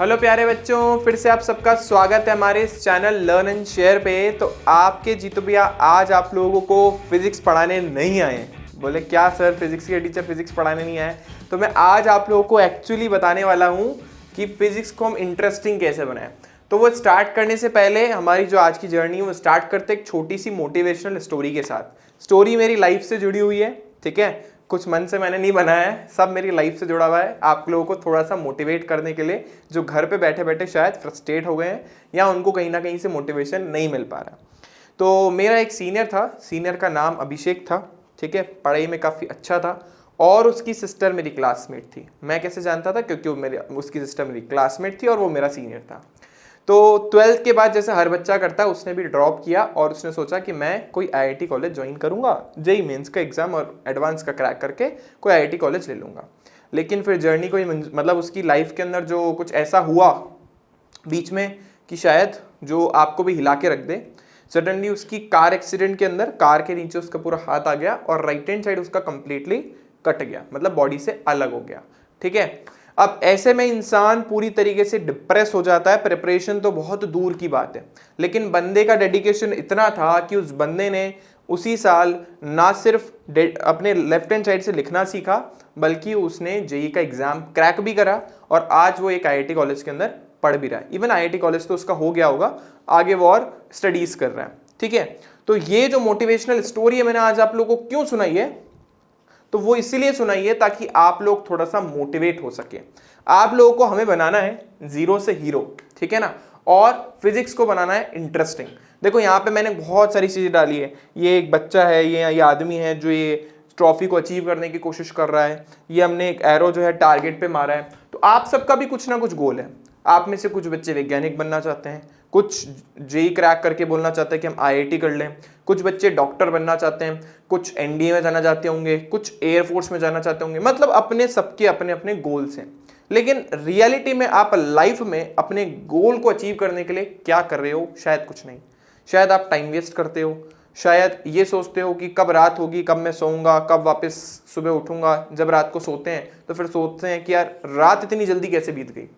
Hello प्यारे बच्चों, फिर से आप सबका स्वागत है हमारे इस चैनल लर्न एंड शेयर पे। तो आपके जीतू भैया आज आप लोगों को फिजिक्स पढ़ाने नहीं आए। बोले क्या सर, फिजिक्स के टीचर फिजिक्स पढ़ाने नहीं आए? तो मैं आज आप लोगों को एक्चुअली बताने वाला हूँ कि फिजिक्स को हम इंटरेस्टिंग कैसे बनाएं। तो वो स्टार्ट करने से पहले हमारी जो आज की जर्नी है वो स्टार्ट करते एक छोटी सी मोटिवेशनल स्टोरी के साथ। स्टोरी मेरी लाइफ से जुड़ी हुई है, ठीक है, कुछ मन से मैंने नहीं बनाया है, सब मेरी लाइफ से जुड़ा हुआ है। आप लोगों को थोड़ा सा मोटिवेट करने के लिए जो घर पे बैठे बैठे शायद फ्रस्ट्रेट हो गए हैं या उनको कहीं ना कहीं से मोटिवेशन नहीं मिल पा रहा। तो मेरा एक सीनियर था, सीनियर का नाम अभिषेक था, ठीक है, पढ़ाई में काफ़ी अच्छा था और उसकी सिस्टर मेरी क्लासमेट थी। मैं कैसे जानता था? क्योंकि वो उसकी सिस्टर मेरी क्लासमेट थी और वो मेरा सीनियर था। तो 12th के बाद जैसे हर बच्चा करता है, उसने भी ड्रॉप किया और उसने सोचा कि मैं कोई आईआईटी कॉलेज ज्वाइन करूंगा, जेईई मेंस का एग्जाम और एडवांस का क्रैक करके कोई आईआईटी कॉलेज ले लूंगा। लेकिन फिर जर्नी कोई मतलब उसकी लाइफ के अंदर जो कुछ ऐसा हुआ बीच में कि शायद जो आपको भी हिला के रख दे। सडनली उसकी कार एक्सीडेंट के अंदर कार के नीचे उसका पूरा हाथ आ गया और राइट हैंड साइड उसका कंप्लीटली कट गया, मतलब बॉडी से अलग हो गया, ठीक है। अब ऐसे में इंसान पूरी तरीके से डिप्रेस हो जाता है। प्रिपरेशन तो बहुत दूर की बात है, लेकिन बंदे का डेडिकेशन इतना था कि उस बंदे ने उसी साल ना सिर्फ अपने लेफ्ट हैंड साइड से लिखना सीखा, बल्कि उसने जेईई का एग्जाम क्रैक भी करा और आज वो एक आईआईटी कॉलेज के अंदर पढ़ भी रहा है। इवन आईआईटी कॉलेज तो उसका हो गया होगा, आगे वो और स्टडीज कर रहा है, ठीक है। तो ये जो मोटिवेशनल स्टोरी है मैंने आज आप लोगों को क्यों सुनाई है, तो वो इसीलिए सुनाई है ताकि आप लोग थोड़ा सा मोटिवेट हो सके। आप लोगों को हमें बनाना है जीरो से हीरो, ठीक है ना, और फिजिक्स को बनाना है इंटरेस्टिंग। देखो यहाँ पे मैंने बहुत सारी चीजें डाली है। ये एक बच्चा है, ये आदमी है जो ये ट्रॉफी को अचीव करने की कोशिश कर रहा है। ये हमने एक एरो जो है टारगेट पे मारा है। तो आप सबका भी कुछ ना कुछ गोल है। आप में से कुछ बच्चे वैज्ञानिक बनना चाहते हैं, कुछ जेईई क्रैक करके बोलना चाहते हैं कि हम आईआईटी कर लें, कुछ बच्चे डॉक्टर बनना चाहते हैं, कुछ एनडीए में जाना चाहते होंगे, कुछ एयरफोर्स में जाना चाहते होंगे। मतलब अपने सबके अपने अपने गोल्स हैं। लेकिन रियलिटी में आप लाइफ में अपने गोल को अचीव करने के लिए क्या कर रहे हो? शायद कुछ नहीं। शायद आप टाइम वेस्ट करते हो, शायद ये सोचते हो कि कब रात होगी, कब मैं सोऊंगा, कब वापस सुबह उठूंगा। जब रात को सोते हैं तो फिर सोचते हैं कि यार रात इतनी जल्दी कैसे बीत गई,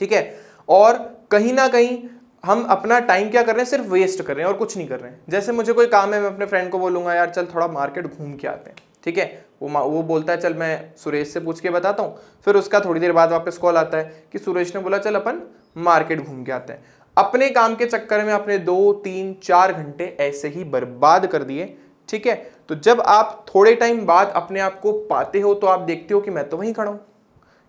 ठीक है। और कहीं ना कहीं हम अपना टाइम क्या कर रहे हैं, सिर्फ वेस्ट कर रहे हैं और कुछ नहीं कर रहे हैं। जैसे मुझे कोई काम है, मैं अपने फ्रेंड को बोलूंगा यार चल थोड़ा मार्केट घूम के आते हैं, ठीक है, वो बोलता है चल मैं सुरेश से पूछ के बताता हूँ। फिर उसका थोड़ी देर बाद वापस कॉल आता है कि सुरेश ने बोला चल अपन मार्केट घूम के आते हैं। अपने काम के चक्कर में अपने 2, 3, 4 घंटे ऐसे ही बर्बाद कर दिए, ठीक है। तो जब आप थोड़े टाइम बाद अपने आप को पाते हो तो आप देखते हो कि मैं तो वहीं खड़ा हूँ,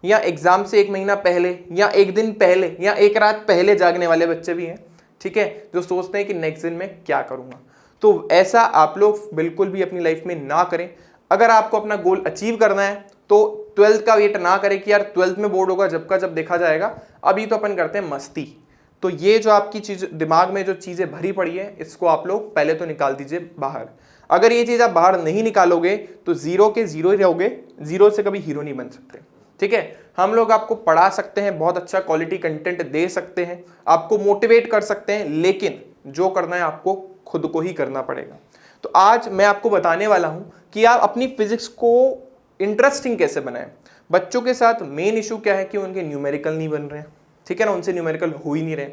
या एग्जाम से 1 महीना पहले या 1 दिन पहले या 1 रात पहले जागने वाले बच्चे भी हैं, ठीक है, जो सोचते हैं कि नेक्स्ट दिन में क्या करूंगा। तो ऐसा आप लोग बिल्कुल भी अपनी लाइफ में ना करें। अगर आपको अपना गोल अचीव करना है तो 12th का वेट ना करें कि यार 12th में बोर्ड होगा, जब का जब देखा जाएगा। अभी तो अपन करते हैं मस्ती। तो ये जो आपकी चीज दिमाग में जो चीजें भरी पड़ी है, इसको आप लोग पहले तो निकाल दीजिए बाहर। अगर ये चीज आप बाहर नहीं निकालोगे तो जीरो के जीरो ही रहोगे, जीरो से कभी हीरो नहीं बन सकते, ठीक है। हम लोग आपको पढ़ा सकते हैं, बहुत अच्छा क्वालिटी कंटेंट दे सकते हैं, आपको मोटिवेट कर सकते हैं, लेकिन जो करना है आपको खुद को ही करना पड़ेगा। तो आज मैं आपको बताने वाला हूं कि आप अपनी फिजिक्स को इंटरेस्टिंग कैसे बनाएं। बच्चों के साथ मेन इशू क्या है कि उनके न्यूमेरिकल नहीं बन रहे हैं, ठीक है ना, उनसे न्यूमेरिकल हो ही नहीं रहे।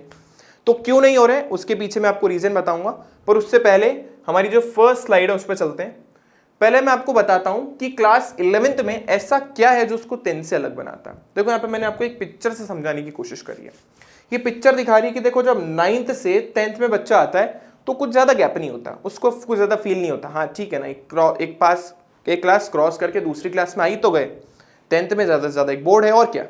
तो क्यों नहीं हो रहे, उसके पीछे मैं आपको रीजन बताऊंगा। पर उससे पहले हमारी जो फर्स्ट स्लाइड है उस पर चलते हैं। पहले मैं आपको बताता हूं कि क्लास 11th में ऐसा क्या है जो उसको 10 से अलग बनाता है। देखो यहाँ पे मैंने आपको एक पिक्चर से समझाने की कोशिश करी है। ये पिक्चर दिखा रही है कि देखो जब 9th से 10th में बच्चा आता है तो कुछ ज्यादा गैप नहीं होता, उसको कुछ ज्यादा फील नहीं होता। हाँ ठीक है ना, एक क्लास क्रॉस करके दूसरी क्लास में आई तो गए, 10th में ज्यादा से ज्यादा एक बोर्ड है और क्या।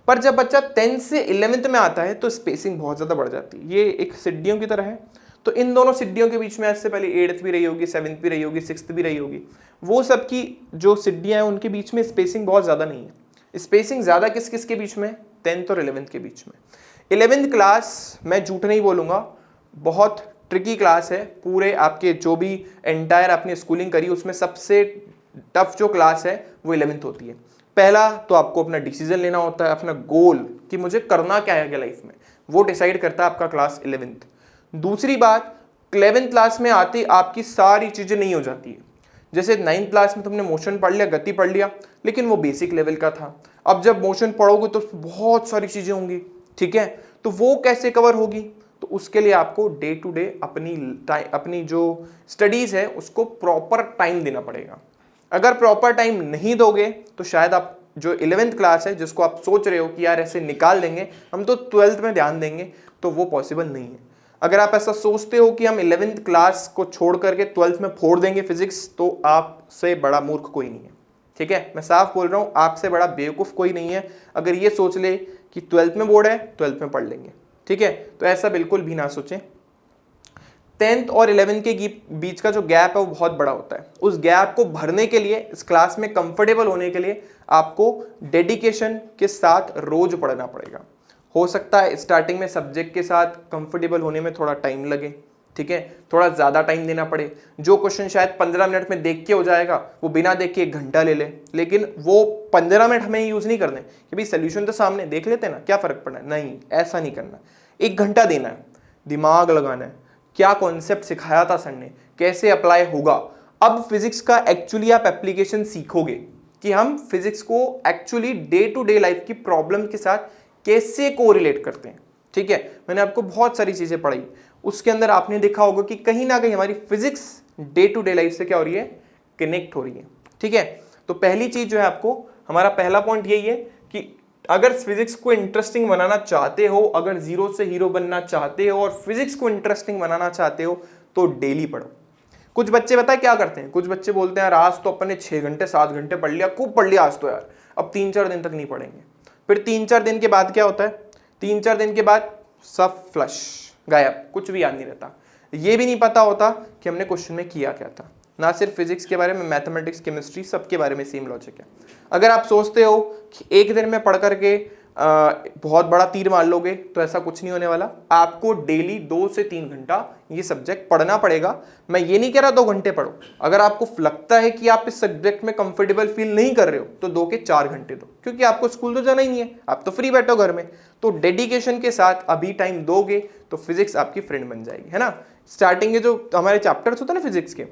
पर जब बच्चा 10th से 11th में आता है तो स्पेसिंग बहुत ज्यादा बढ़ जाती है। ये एक सीढ़ियों की तरह है। तो इन दोनों सीढ़ियों के बीच में आज से पहले 8th भी रही होगी, 7th भी रही होगी, 6th भी रही होगी। वो सब की जो सीढ़ियां हैं उनके बीच में स्पेसिंग बहुत ज्यादा नहीं है। स्पेसिंग ज्यादा किस किस के बीच में? 10th और 11th के बीच में। 11th क्लास मैं झूठ नहीं बोलूंगा, बहुत ट्रिकी क्लास है। पूरे आपके जो भी एंटायर आपने स्कूलिंग करी उसमें सबसे टफ जो क्लास है वो 11th होती है। पहला तो आपको अपना डिसीजन लेना होता है, अपना गोल कि मुझे करना क्या है लाइफ में, वो डिसाइड करता है आपका क्लास 11th। दूसरी बात, 11th क्लास में आती आपकी सारी चीजें नहीं हो जाती है। जैसे 9th क्लास में तुमने मोशन पढ़ लिया, गति पढ़ लिया, लेकिन वो बेसिक लेवल का था। अब जब मोशन पढ़ोगे तो बहुत सारी चीजें होंगी, ठीक है, तो वो कैसे कवर होगी? तो उसके लिए आपको डे टू डे अपनी जो स्टडीज है उसको प्रॉपर टाइम देना पड़ेगा। अगर प्रॉपर टाइम नहीं दोगे तो शायद आप जो 11th क्लास है जिसको आप सोच रहे हो कि यार ऐसे निकाल देंगे हम तो 12th में ध्यान देंगे, तो वो पॉसिबल नहीं है। अगर आप ऐसा सोचते हो कि हम 11th क्लास को छोड़ करके 12th में फोड़ देंगे फिजिक्स, तो आपसे बड़ा मूर्ख कोई नहीं है। ठीक है, मैं साफ बोल रहा हूँ, आपसे बड़ा बेवकूफ़ कोई नहीं है अगर ये सोच ले कि 12th में बोर्ड है 12th में पढ़ लेंगे। ठीक है, तो ऐसा बिल्कुल भी ना सोचें। 10th और 11th के बीच का जो गैप है वो बहुत बड़ा होता है। उस गैप को भरने के लिए, इस क्लास में कंफर्टेबल होने के लिए आपको डेडिकेशन के साथ रोज पढ़ना पड़ेगा। हो सकता है स्टार्टिंग में सब्जेक्ट के साथ कंफर्टेबल होने में थोड़ा टाइम लगे, ठीक है, थोड़ा ज़्यादा टाइम देना पड़े। जो क्वेश्चन शायद 15 मिनट में देख के हो जाएगा वो बिना देख के 1 घंटा ले ले, लेकिन वो 15 मिनट हमें यूज़ नहीं करने कि भाई सोल्यूशन तो सामने देख लेते हैं ना, क्या फ़र्क पड़ना है। नहीं, ऐसा नहीं करना। 1 घंटा देना है, दिमाग लगाना है, क्या कॉन्सेप्ट सिखाया था सर ने, कैसे अप्लाई होगा। अब फिजिक्स का एक्चुअली आप एप्लीकेशन सीखोगे कि हम फिजिक्स को actually day to day life की प्रॉब्लम के साथ कैसे कोरिलेट करते हैं। ठीक है, मैंने आपको बहुत सारी चीज़ें पढ़ाई, उसके अंदर आपने देखा होगा कि कहीं ना कहीं हमारी physics day to day life से क्या हो रही है, कनेक्ट हो रही है। ठीक है, तो पहली चीज़ जो है आपको, हमारा पहला पॉइंट यही है कि अगर फिजिक्स को इंटरेस्टिंग बनाना चाहते हो, अगर जीरो से हीरो बनना चाहते हो और फिजिक्स को इंटरेस्टिंग बनाना चाहते हो तो डेली पढ़ो। कुछ बच्चे पता है क्या करते हैं, कुछ बच्चे बोलते हैं यार आज तो अपने 6 घंटे 7 घंटे पढ़ लिया, खूब पढ़ लिया आज तो यार, अब 3-4 दिन तक नहीं पढ़ेंगे। फिर 3-4 दिन के बाद क्या होता है, 3-4 दिन के बाद सब फ्लश, गायब, कुछ भी याद नहीं रहता। ये भी नहीं पता होता कि हमने क्वेश्चन में किया क्या था। ना सिर्फ फिजिक्स के बारे में, मैथमेटिक्स, केमिस्ट्री, सबके बारे में सेम लॉजिक है। अगर आप सोचते हो कि एक दिन में पढ़ करके बहुत बड़ा तीर मार लोगे, तो ऐसा कुछ नहीं होने वाला। आपको डेली 2 से 3 घंटा ये सब्जेक्ट पढ़ना पड़ेगा। मैं ये नहीं कह रहा 2 घंटे पढ़ो, अगर आपको लगता है कि आप इस सब्जेक्ट में कंफर्टेबल फील नहीं कर रहे हो तो 2 के 4 घंटे दो, क्योंकि आपको स्कूल तो जाना ही नहीं है, आप तो फ्री बैठो घर में। तो डेडिकेशन के साथ अभी टाइम दोगे तो फिजिक्स आपकी फ्रेंड बन जाएगी, है ना। स्टार्टिंग के जो हमारे चैप्टर्स होते हैं ना फिजिक्स के,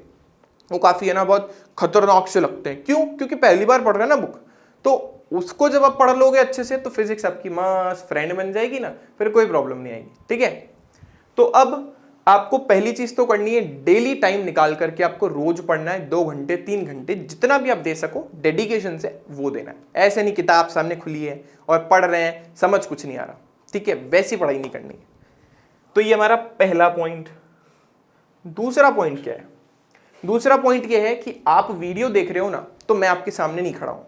वो काफ़ी है ना बहुत खतरनाक से लगते हैं। क्यों? क्योंकि पहली बार पढ़ रहे हैं ना बुक, तो उसको जब आप पढ़ लोगे अच्छे से तो फिजिक्स आपकी मस्त फ्रेंड बन जाएगी ना, फिर कोई प्रॉब्लम नहीं आएगी। ठीक है, तो अब आपको पहली चीज तो करनी है, डेली टाइम निकाल करके आपको रोज पढ़ना है। 2 घंटे 3 घंटे जितना भी आप दे सको डेडिकेशन से वो देना है। ऐसे नहीं किताब सामने खुली है और पढ़ रहे हैं, समझ कुछ नहीं आ रहा, ठीक है, वैसी पढ़ाई नहीं करनी है। तो ये हमारा पहला पॉइंट। दूसरा पॉइंट क्या है? दूसरा पॉइंट ये है कि आप वीडियो देख रहे हो ना, तो मैं आपके सामने नहीं खड़ा हूं,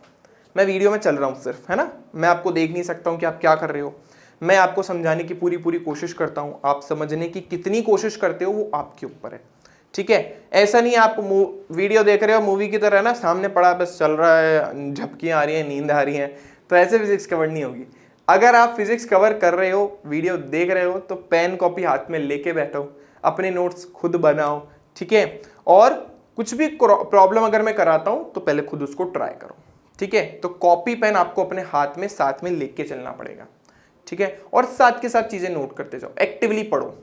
मैं वीडियो में चल रहा हूं सिर्फ, है ना। मैं आपको देख नहीं सकता हूं कि आप क्या कर रहे हो। मैं आपको समझाने की पूरी कोशिश करता हूं, आप समझने की कितनी कोशिश करते हो वो आपके ऊपर है। ठीक है, ऐसा नहीं आप वीडियो देख रहे हो मूवी की तरह ना, सामने पड़ा बस चल रहा है, झपकियां आ रही हैं, नींद आ रही है, तो ऐसे फिजिक्स कवर नहीं होगी। अगर आप फिजिक्स कवर कर रहे हो, वीडियो देख रहे हो, तो पेन कॉपी हाथ में लेके बैठो, अपने नोट्स खुद बनाओ। ठीक है, और कुछ भी प्रॉब्लम अगर मैं कराता हूं तो पहले खुद उसको ट्राई करो। ठीक है, तो कॉपी पेन आपको अपने हाथ में साथ में लेके चलना पड़ेगा। ठीक है, और साथ के साथ चीजें नोट करते जाओ, एक्टिवली पढ़ो।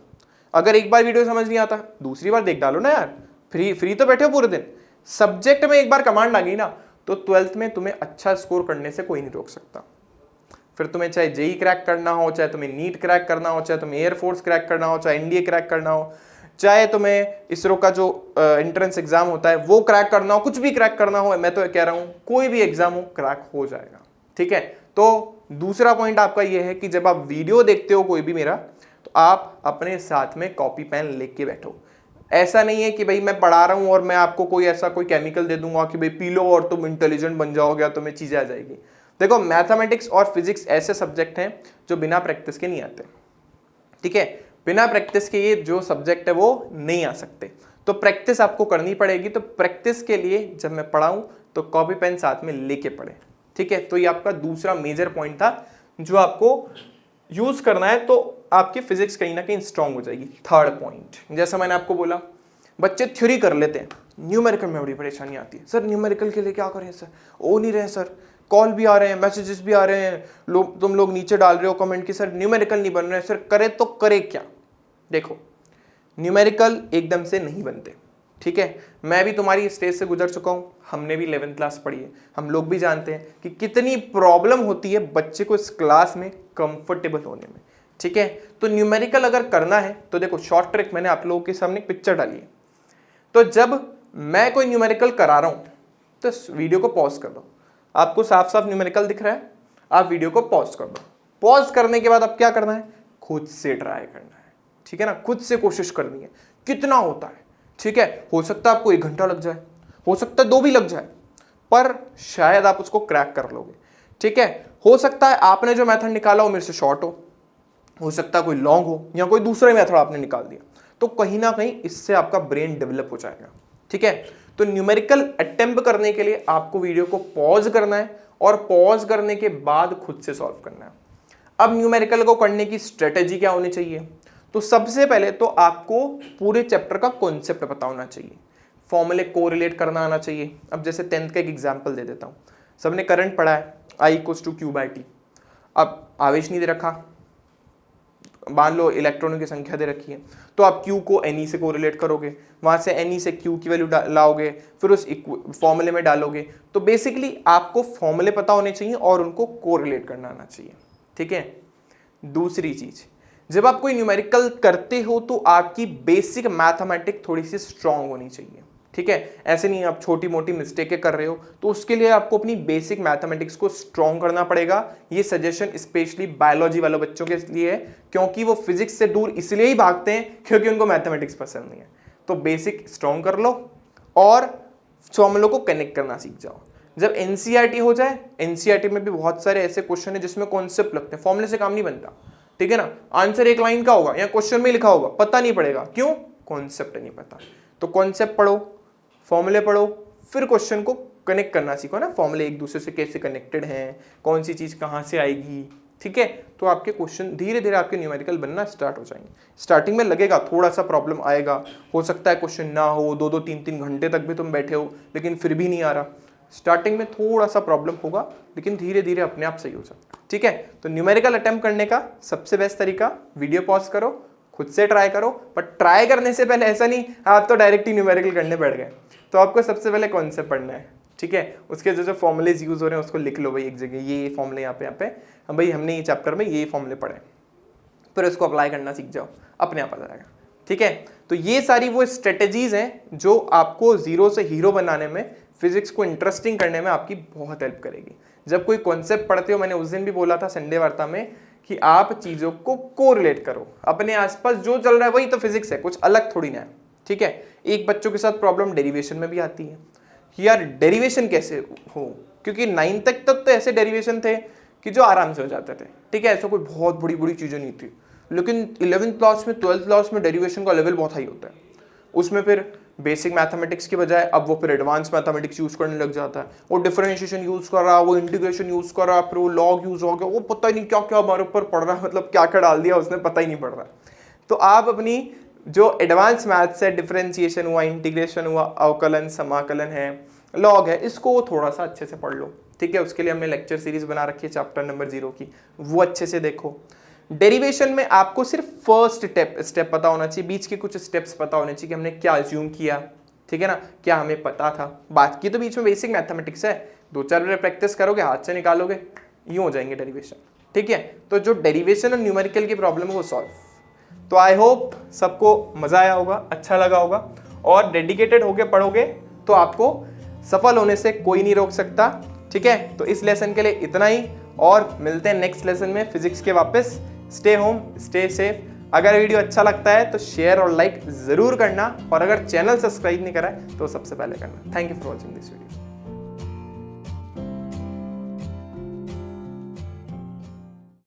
अगर एक बार वीडियो समझ नहीं आता, दूसरी बार देख डालो ना यार, फ्री तो बैठे हो पूरे दिन। सब्जेक्ट में एक बार कमांड आ गई ना, तो 12th में तुम्हें अच्छा स्कोर करने से कोई नहीं रोक सकता। फिर तुम्हें चाहे जेई क्रैक करना हो, चाहे तुम्हें नीट क्रैक करना हो, चाहे तुम्हें एयरफोर्स क्रैक करना हो, चाहे एनडीए क्रैक करना हो, चाहे तुम्हें इसरो का जो एंट्रेंस एग्जाम होता है वो क्रैक करना हो, कुछ भी क्रैक करना हो, मैं तो कह रहा हूं कोई भी एग्जाम हो क्रैक हो जाएगा। ठीक है, तो दूसरा पॉइंट आपका ये है कि जब आप वीडियो देखते हो कोई भी मेरा, तो आप अपने साथ में कॉपी पेन लेके बैठो। ऐसा नहीं है कि भाई मैं पढ़ा रहा हूं और मैं आपको कोई ऐसा कोई केमिकल दे दूंगा कि भाई पी लो और तुम इंटेलिजेंट बन जाओगे, तुम्हें चीजें आ जाएगी। देखो, मैथमेटिक्स और फिजिक्स ऐसे सब्जेक्ट हैं जो बिना प्रैक्टिस के नहीं आते। ठीक है, बिना प्रैक्टिस के ये जो सब्जेक्ट है वो नहीं आ सकते, तो प्रैक्टिस आपको करनी पड़ेगी। तो प्रैक्टिस के लिए जब मैं पढ़ाऊं तो कॉपी पेन साथ में लेके पढ़े। ठीक है, तो ये आपका दूसरा मेजर पॉइंट था जो आपको यूज करना है, तो आपकी फिजिक्स कहीं ना कहीं स्ट्रांग हो जाएगी। थर्ड पॉइंट, जैसा मैंने आपको बोला, बच्चे थ्योरी कर लेते हैं, न्यूमेरिकल में बड़ी परेशानी आती है। सर न्यूमेरिकल के लिए क्या करें सर, हो नहीं रहे सर, कॉल भी आ रहे हैं, मैसेजेस भी आ रहे हैं, तुम लोग नीचे डाल रहे हो कमेंट कि सर न्यूमेरिकल नहीं बन रहे। सर करे तो करे क्या? देखो, न्यूमेरिकल एकदम से नहीं बनते। ठीक है, मैं भी तुम्हारी स्टेज से गुजर चुका हूं, हमने भी 11th क्लास पढ़ी है, हम लोग भी जानते हैं कि कितनी प्रॉब्लम होती है बच्चे को इस क्लास में कंफर्टेबल होने में। ठीक है, तो न्यूमेरिकल अगर करना है तो देखो शॉर्ट ट्रिक मैंने आप लोगों के सामने एक पिक्चर डाली है। तो जब मैं कोई न्यूमेरिकल करा रहा हूं तो इस वीडियो को पॉज कर दो, आपको साफ साफ न्यूमेरिकल दिख रहा है, आप वीडियो को पॉज कर दो। पॉज करने के बाद अब क्या करना है, खुद से ट्राई करना है। ठीक है ना, खुद से कोशिश करनी है कितना होता है। ठीक है, हो सकता है आपको 1 घंटा लग जाए, हो सकता है 2 भी लग जाए, पर शायद आप उसको क्रैक कर लोगे। ठीक है, हो सकता है आपने जो मेथड निकाला हो मेरे से शॉर्ट हो सकता है कोई लॉन्ग हो, या कोई दूसरा मेथड आपने निकाल दिया, तो कहीं ना कहीं इससे आपका ब्रेन डेवलप हो जाएगा। ठीक है, तो न्यूमेरिकल अटेम्प्ट करने के लिए आपको वीडियो को पॉज करना है और पॉज करने के बाद खुद से सॉल्व करना है। अब न्यूमेरिकल को करने की स्ट्रेटेजी क्या होनी चाहिए, तो सबसे पहले तो आपको पूरे चैप्टर का कॉन्सेप्ट पता होना चाहिए, फॉर्मूले कोरिलेट करना आना चाहिए। अब जैसे 10th का एक एग्जांपल दे देता हूँ, सबने करंट पढ़ा है I = Q/T। अब आवेश नहीं दे रखा, मान लो इलेक्ट्रॉनों की संख्या दे रखी है, तो आप Q को Ne से कोरिलेट करोगे, वहां से Ne से Q की वैल्यू लाओगे, फिर उस फॉर्मूले में डालोगे। तो बेसिकली आपको फॉर्मूले पता होने चाहिए और उनको कोरिलेट करना आना चाहिए। ठीक है, दूसरी चीज, जब आप कोई न्यूमेरिकल करते हो तो आपकी बेसिक मैथमेटिक्स थोड़ी सी स्ट्रांग होनी चाहिए। ठीक है, ऐसे नहीं आप छोटी मोटी मिस्टेकें कर रहे हो, तो उसके लिए आपको अपनी बेसिक मैथमेटिक्स को स्ट्रांग करना पड़ेगा। ये सजेशन स्पेशली बायोलॉजी वाले बच्चों के लिए है, क्योंकि वो फिजिक्स से दूर इसलिए ही भागते हैं क्योंकि उनको मैथमेटिक्स पसंद नहीं है। तो बेसिक स्ट्रांग कर लो और फॉर्मूलों को कनेक्ट करना सीख जाओ। जब एनसीईआरटी हो जाए, एनसीईआरटी में भी बहुत सारे ऐसे क्वेश्चन है जिसमें कॉन्सेप्ट लगते हैं, फॉर्मूले से काम नहीं बनता। ठीक है ना, आंसर एक लाइन का होगा या क्वेश्चन में लिखा होगा, पता नहीं पड़ेगा, क्यों, कॉन्सेप्ट नहीं पता। तो कॉन्सेप्ट पढ़ो, फॉर्मूले पढ़ो, फिर क्वेश्चन को कनेक्ट करना सीखो ना, फॉर्मूले एक दूसरे से कैसे कनेक्टेड हैं, कौन सी चीज कहाँ से आएगी। ठीक है, तो आपके क्वेश्चन धीरे धीरे आपके न्यूमेरिकल बनना स्टार्ट हो जाएंगे। स्टार्टिंग में लगेगा थोड़ा सा प्रॉब्लम आएगा, हो सकता है क्वेश्चन ना हो, 2-2 3-3 घंटे तक भी तुम बैठे हो लेकिन फिर भी नहीं आ रहा। स्टार्टिंग में थोड़ा सा प्रॉब्लम होगा, लेकिन धीरे धीरे अपने आप सही हो सकता है। ठीक है, तो न्यूमेरिकल अटेम्प्ट करने का सबसे बेस्ट तरीका, वीडियो पॉज करो, खुद से ट्राई करो। पर ट्राई करने से पहले ऐसा नहीं आप तो डायरेक्ट ही न्यूमेरिकल करने बैठ गए, तो आपको सबसे पहले कॉन्सेप्ट पढ़ना है। ठीक है, उसके जो फॉर्मूलेज यूज हो रहे हैं उसको लिख लो भाई एक जगह, ये फॉर्मूले यहाँ पे हम भाई हमने ये चैप्टर में ये फॉर्मूले पढ़े, फिर उसको अप्लाई करना सीख जाओ, अपने आप आ जाएगा। ठीक है, तो ये सारी वो स्ट्रेटेजीज हैं जो आपको जीरो से हीरो बनाने में, फिजिक्स को इंटरेस्टिंग करने में आपकी बहुत हेल्प करेगी। जब कोई कॉन्सेप्ट पढ़ते हो, मैंने उस दिन भी बोला था संडे वार्ता में, कि आप चीजों को कोरिलेट करो, अपने आसपास जो चल रहा है वही तो फिजिक्स है, कुछ अलग थोड़ी ना है। ठीक है, एक बच्चों के साथ प्रॉब्लम डेरिवेशन में भी आती है कि यार डेरिवेशन कैसे हो, क्योंकि 9th तक तो ऐसे डेरिवेशन थे कि जो आराम से हो जाते थे। ठीक है, ऐसा कोई बहुत बड़ी बड़ी चीजें नहीं थी, लेकिन 11th क्लास में 12th क्लास में डेरिवेशन का लेवल बहुत हाई होता है। उसमें फिर बेसिक मैथमेटिक्स के बजाय अब वो फिर एडवांस मैथमेटिक्स यूज करने लग जाता है, वो डिफरेंशिएशन यूज कर रहा, वो इंटीग्रेशन यूज कर रहा, फिर वो लॉग यूज हो गया, वो पता ही नहीं क्या क्या हमारे ऊपर पढ़ रहा है, मतलब क्या क्या डाल दिया उसने, पता ही नहीं पड़ रहा। तो आप अपनी जो एडवांस मैथ्स है, डिफरेंशिएशन हुआ, इंटीग्रेशन हुआ, अवकलन, समाकलन है, लॉग है, इसको थोड़ा सा अच्छे से पढ़ लो। ठीक है, उसके लिए हमने लेक्चर सीरीज बना रखी है चैप्टर नंबर 0 की, वो अच्छे से देखो। डेरिवेशन में आपको सिर्फ फर्स्ट स्टेप पता होना चाहिए, बीच के कुछ स्टेप्स पता होने चाहिए कि हमने क्या अज्यूम किया। ठीक है ना, क्या हमें पता था, बात की तो बीच में बेसिक मैथमेटिक्स है, 2-4 बार प्रैक्टिस करोगे, हाथ से निकालोगे, यूं हो जाएंगे डेरिवेशन। ठीक है, तो जो डेरिवेशन और न्यूमेरिकल की प्रॉब्लम है वो सॉल्व। तो आई होप सबको मजा आया होगा, अच्छा लगा होगा, और डेडिकेटेड होके पढ़ोगे तो आपको सफल होने से कोई नहीं रोक सकता। ठीक है, तो इस लेसन के लिए इतना ही, और मिलते हैं नेक्स्ट लेसन में फिजिक्स के वापस। Stay home, stay safe. अगर वीडियो अच्छा लगता है तो शेयर और लाइक जरूर करना, और अगर चैनल सब्सक्राइब नहीं करा है तो सबसे पहले करना। Thank you for watching this video.